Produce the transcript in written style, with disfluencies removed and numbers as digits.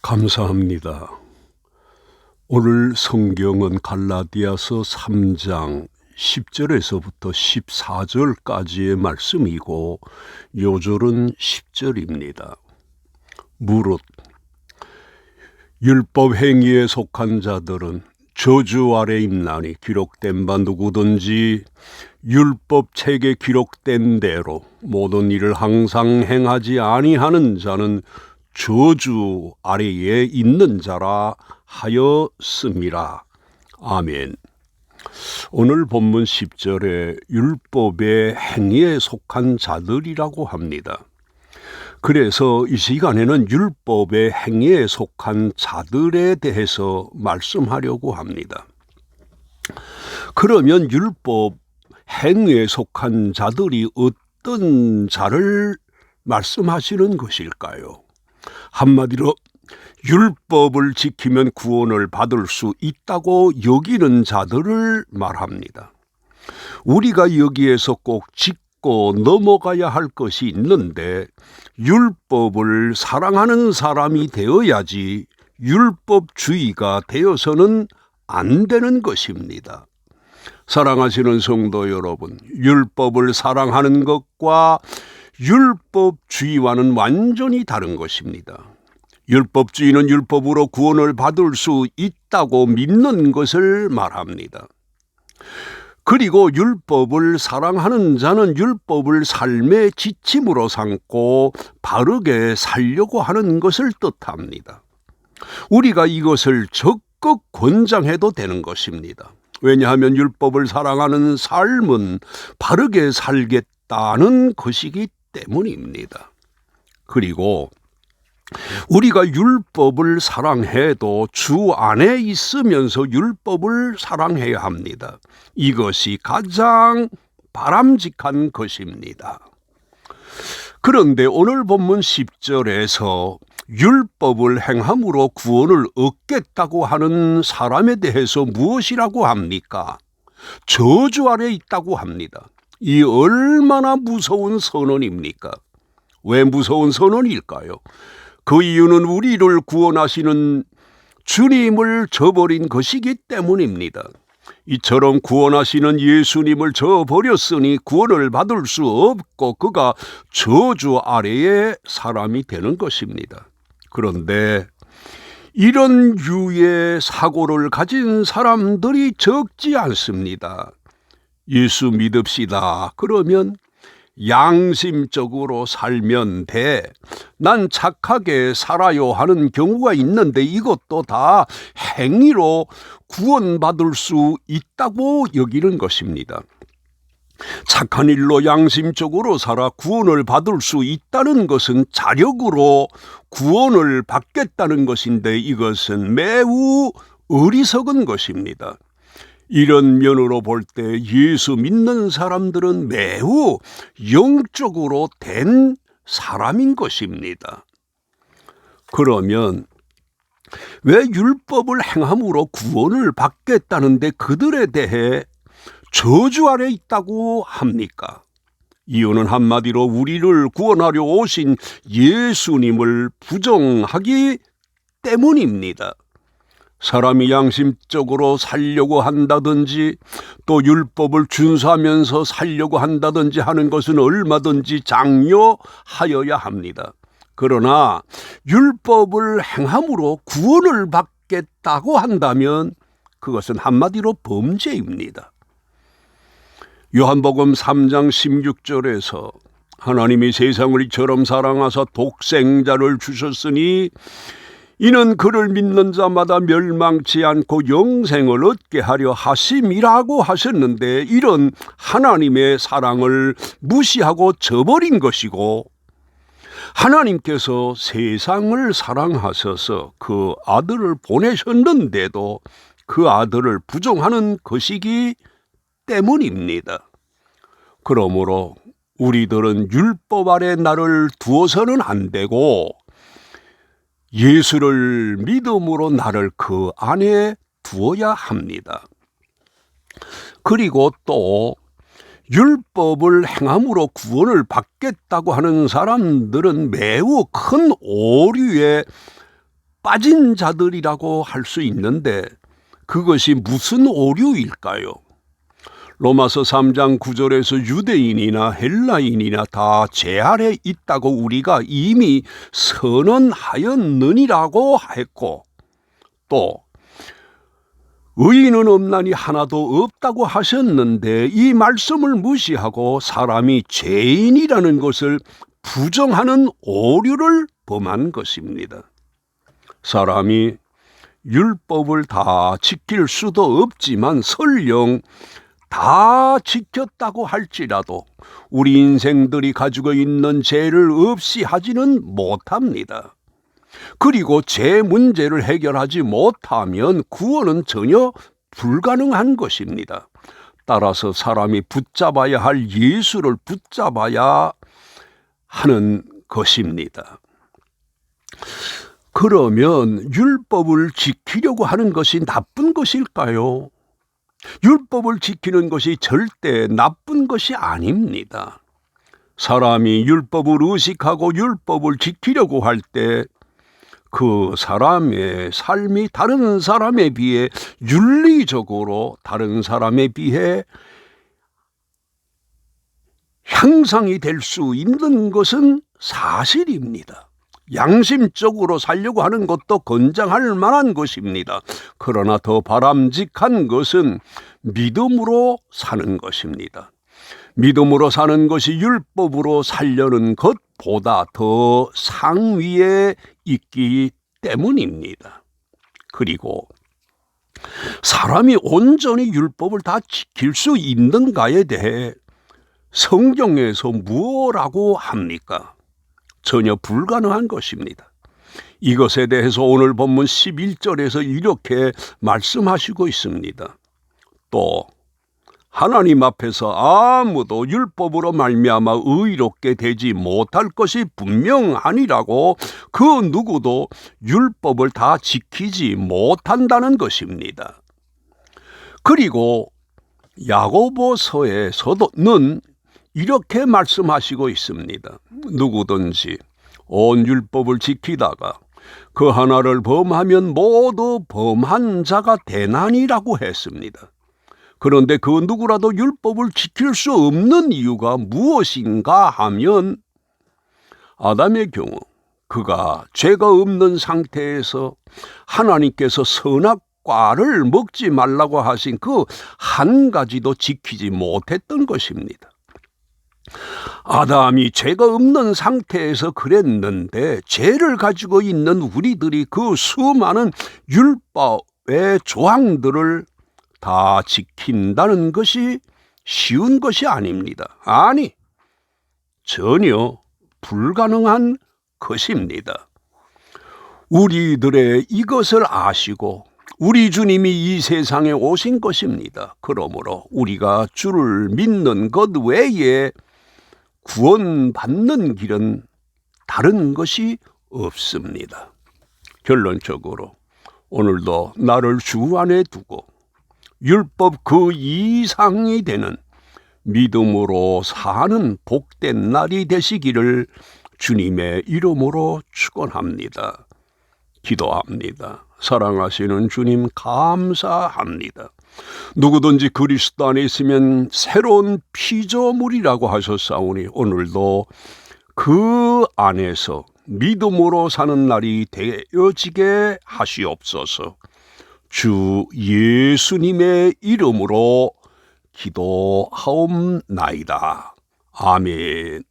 감사합니다. 오늘 성경은 갈라디아서 3장 10절에서부터 14절까지의 말씀이고 요절은 10절입니다. 무릇 율법 행위에 속한 자들은 저주 아래 있나니 기록된 바 누구든지 율법 책에 기록된 대로 모든 일을 항상 행하지 아니하는 자는 저주 아래에 있는 자라 하였음이라. 아멘. 오늘 본문 10절에 율법의 행위에 속한 자들이라고 합니다. 그래서 이 시간에는 율법의 행위에 속한 자들에 대해서 말씀하려고 합니다. 그러면 율법 행위에 속한 자들이 어떤 자를 말씀하시는 것일까요? 한마디로 율법을 지키면 구원을 받을 수 있다고 여기는 자들을 말합니다. 우리가 여기에서 꼭 짚고 넘어가야 할 것이 있는데 율법을 사랑하는 사람이 되어야지 율법주의가 되어서는 안 되는 것입니다. 사랑하시는 성도 여러분, 율법을 사랑하는 것과 율법주의와는 완전히 다른 것입니다. 율법주의는 율법으로 구원을 받을 수 있다고 믿는 것을 말합니다. 그리고 율법을 사랑하는 자는 율법을 삶의 지침으로 삼고 바르게 살려고 하는 것을 뜻합니다. 우리가 이것을 적극 권장해도 되는 것입니다. 왜냐하면 율법을 사랑하는 삶은 바르게 살겠다는 것이기 때문입니다. 그리고 우리가 율법을 사랑해도 주 안에 있으면서 율법을 사랑해야 합니다. 이것이 가장 바람직한 것입니다. 그런데 오늘 본문 10절에서 율법을 행함으로 구원을 얻겠다고 하는 사람에 대해서 무엇이라고 합니까? 저주 아래 있다고 합니다. 이 얼마나 무서운 선언입니까? 왜 무서운 선언일까요? 그 이유는 우리를 구원하시는 주님을 저버린 것이기 때문입니다. 이처럼 구원하시는 예수님을 저버렸으니 구원을 받을 수 없고 그가 저주 아래의 사람이 되는 것입니다. 그런데 이런 유의 사고를 가진 사람들이 적지 않습니다. 예수 믿읍시다. 그러면 양심적으로 살면 돼. 난 착하게 살아요 하는 경우가 있는데 이것도 다 행위로 구원받을 수 있다고 여기는 것입니다. 착한 일로 양심적으로 살아 구원을 받을 수 있다는 것은 자력으로 구원을 받겠다는 것인데 이것은 매우 어리석은 것입니다. 이런 면으로 볼 때 예수 믿는 사람들은 매우 영적으로 된 사람인 것입니다. 그러면 왜 율법을 행함으로 구원을 받겠다는데 그들에 대해 저주 아래 있다고 합니까? 이유는 한마디로 우리를 구원하려 오신 예수님을 부정하기 때문입니다. 사람이 양심적으로 살려고 한다든지 또 율법을 준수하면서 살려고 한다든지 하는 것은 얼마든지 장려하여야 합니다. 그러나 율법을 행함으로 구원을 받겠다고 한다면 그것은 한마디로 범죄입니다. 요한복음 3장 16절에서 하나님이 세상을 이처럼 사랑하사 독생자를 주셨으니 이는 그를 믿는 자마다 멸망치 않고 영생을 얻게 하려 하심이라고 하셨는데 이런 하나님의 사랑을 무시하고 저버린 것이고 하나님께서 세상을 사랑하셔서 그 아들을 보내셨는데도 그 아들을 부정하는 것이기 때문입니다. 그러므로 우리들은 율법 아래 나를 두어서는 안 되고 예수를 믿음으로 나를 그 안에 두어야 합니다. 그리고 또 율법을 행함으로 구원을 받겠다고 하는 사람들은 매우 큰 오류에 빠진 자들이라고 할 수 있는데 그것이 무슨 오류일까요? 로마서 3장 9절에서 유대인이나 헬라인이나 다 죄 아래 있다고 우리가 이미 선언하였느니라고 했고, 또 의인은 없나니 하나도 없다고 하셨는데 이 말씀을 무시하고 사람이 죄인이라는 것을 부정하는 오류를 범한 것입니다. 사람이 율법을 다 지킬 수도 없지만 설령 다 지켰다고 할지라도 우리 인생들이 가지고 있는 죄를 없이 하지는 못합니다. 그리고 죄 문제를 해결하지 못하면 구원은 전혀 불가능한 것입니다. 따라서 사람이 붙잡아야 할 예수를 붙잡아야 하는 것입니다. 그러면 율법을 지키려고 하는 것이 나쁜 것일까요? 율법을 지키는 것이 절대 나쁜 것이 아닙니다. 사람이 율법을 의식하고 율법을 지키려고 할 때 그 사람의 삶이 다른 사람에 비해 윤리적으로 다른 사람에 비해 향상이 될 수 있는 것은 사실입니다. 양심적으로 살려고 하는 것도 권장할 만한 것입니다. 그러나 더 바람직한 것은 믿음으로 사는 것입니다. 믿음으로 사는 것이 율법으로 살려는 것보다 더 상위에 있기 때문입니다. 그리고 사람이 온전히 율법을 다 지킬 수 있는가에 대해 성경에서 무엇라고 합니까? 전혀 불가능한 것입니다. 이것에 대해서 오늘 본문 11절에서 이렇게 말씀하시고 있습니다. 또 하나님 앞에서 아무도 율법으로 말미암아 의롭게 되지 못할 것이 분명하니라고 그 누구도 율법을 다 지키지 못한다는 것입니다. 그리고 야고보서에서는 이렇게 말씀하시고 있습니다. 누구든지 온 율법을 지키다가 그 하나를 범하면 모두 범한 자가 되나니라고 했습니다. 그런데 그 누구라도 율법을 지킬 수 없는 이유가 무엇인가 하면 아담의 경우 그가 죄가 없는 상태에서 하나님께서 선악과를 먹지 말라고 하신 그 한 가지도 지키지 못했던 것입니다. 아담이 죄가 없는 상태에서 그랬는데 죄를 가지고 있는 우리들이 그 수많은 율법의 조항들을 다 지킨다는 것이 쉬운 것이 아닙니다. 아니, 전혀 불가능한 것입니다. 우리들의 이것을 아시고 우리 주님이 이 세상에 오신 것입니다. 그러므로 우리가 주를 믿는 것 외에 구원받는 길은 다른 것이 없습니다. 결론적으로 오늘도 나를 주 안에 두고 율법 그 이상이 되는 믿음으로 사는 복된 날이 되시기를 주님의 이름으로 축원합니다. 기도합니다. 사랑하시는 주님 감사합니다. 누구든지 그리스도 안에 있으면 새로운 피조물이라고 하셨사오니 오늘도 그 안에서 믿음으로 사는 날이 되어지게 하시옵소서. 주 예수님의 이름으로 기도하옵나이다. 아멘.